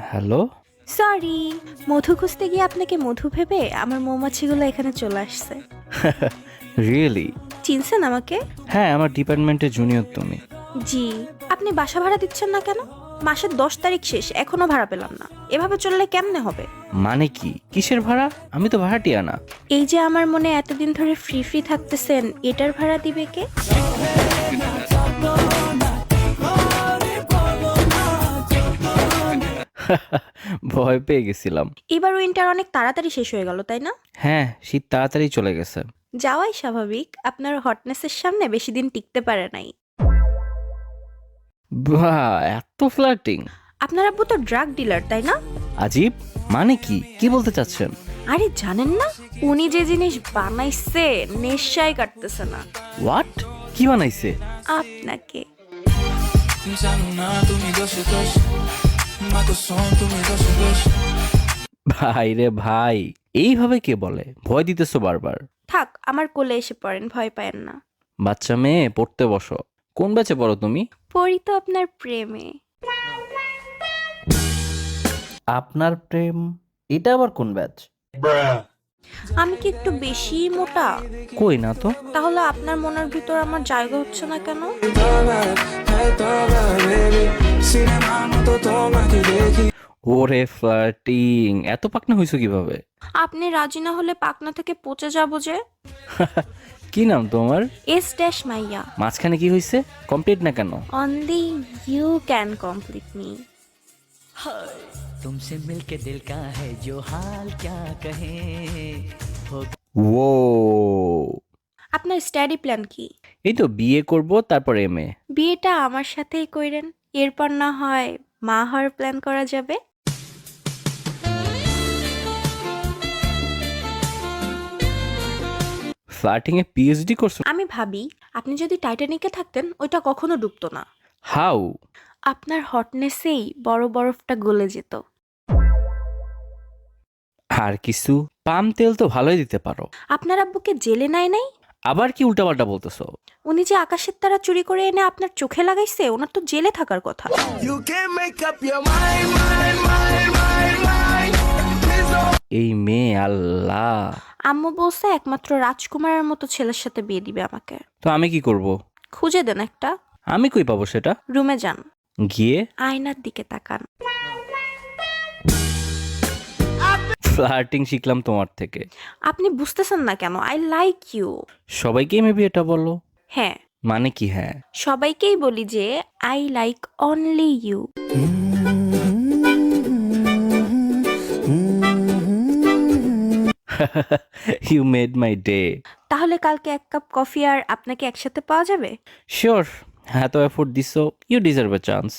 Hello? Sorry, মধু খুঁজতে গিয়ে আপনাকে মধু ভেবে আমার মৌমাছিগুলো এখানে চলে আসছে। রিয়েলি? চিনছেন আমাকে? হ্যাঁ, আমার ডিপার্টমেন্টের জুনিয়র তুমি। জি। আপনি বাসা ভাড়া দিচ্ছেন না কেন? মাসের 10 তারিখ শেষ, এখনো ভাড়া পেলাম না। এভাবে চললে কেমনে হবে? মানে কি? কিসের ভাড়া? আমি তো ভাড়াটিয়া না। এই যে আমার মনে এতদিন ধরে ফ্রি ফ্রি থাকতেছেন, এটার ভাড়া দিবে কে? ভয় পেয়ে গেছিলাম। এবার উইন্টার অনেক তাড়াতাড়ি শেষ হয়ে গেল, তাই না? হ্যাঁ, শীত তাড়াতাড়ি চলে গেছে। যাওয়াই স্বাভাবিক, আপনার হটনেসের সামনে বেশি দিন টিকতে পারে নাই। বাহ! এত ফ্লার্টিং! আপনার আব্বু তো ড্রাগ ডিলার, তাই না? আজীব! মানে কি? কি বলতে চাচ্ছেন? আরে জানেন না, উনি যে জিনিস বানাইছে নেশায় কাটতেছে না। হোয়াট? কি বানাইছে? আপনাকে। ভাই রে ভাই! এইভাবে কে বলে? ভয় দিতেছো বারবার। থাক, আমার কোলে এসে পড়েন, ভয় পায়েন না। বাচ্চা মেয়ে, পড়তে বসো। কোন ব্যাচে পড়ো তুমি? পড়ি তো আপনার প্রেমে। আপনার প্রেম? এটা আবার কোন ব্যাচ? আমি কি একটু বেশি মোটা? কই না তো। তাহলে আপনার মনের ভিতর আমার জায়গা হচ্ছে না কেন? ওরে ফ্লার্টিং! এত পাকনা হইছো কিভাবে? আপনি রাজি না হলে পাকনা থেকে পচে যাবো যে। কি নাম তোমার? এস ড্যাশ মাইয়া। মাঝখানে কি হইছে? কমপ্লিট না কেন? Only you can complete me. तुमसे मिलके दिल का है जो हाल क्या कहे हो ও, আপনার স্টাডি প্ল্যান কি? এই তো বিয়ে করব, তারপর এমএ। বিয়েটা আমার সাথেই কইরেন, এরপর না হয় মা হওয়ার প্ল্যান করা যাবে। ফ্লার্টিং এ পিএইচডি করছো? আমি ভাবি, আপনি যদি টাইটানিকে থাকতেন ওইটা কখনো ডুবতো না। হাউ? আপনার হটনেসেই বড় বরফটা গলে যেত। আর কিছু? পাম তেল তো ভালোই দিতে পারো। আপনার আব্বুকে জেলে নেয় নাই? আবার কি উল্টাপাল্টা বলতেছো? উনি যে আকাশের তারা চুরি করে এনে আপনার চোখে লাগাইছে, ওনার তো জেলে থাকার কথা। You can't make up your mind. Please don't. এই মেয়ে, আল্লাহ! আম্মু বলছে একমাত্র রাজকুমারের মতো ছেলের সাথে বিয়ে দিবে আমাকে। তো আমি কি করব? খুঁজে দেন একটা। আমি কই পাবো সেটা? রুমে যান, গিয়ে আয়নার দিকে তাকান। ফ্লার্টিং শিখলাম তোমার থেকে। আপনি বুঝতেছেন না কেন? I like you. সবাইকেই মেবি এটা বলো? হ্যাঁ, মানে কি হ্যাঁ? সবাইকেই বলি যে I like only you. You made my day. তাহলে কালকে 1 কাপ কফি আর আপনাকে একসাথে পাওয়া যাবে? শিওর। এত এফোর্ট দিছো, ইউ ডিজার্ভ এ চান্স।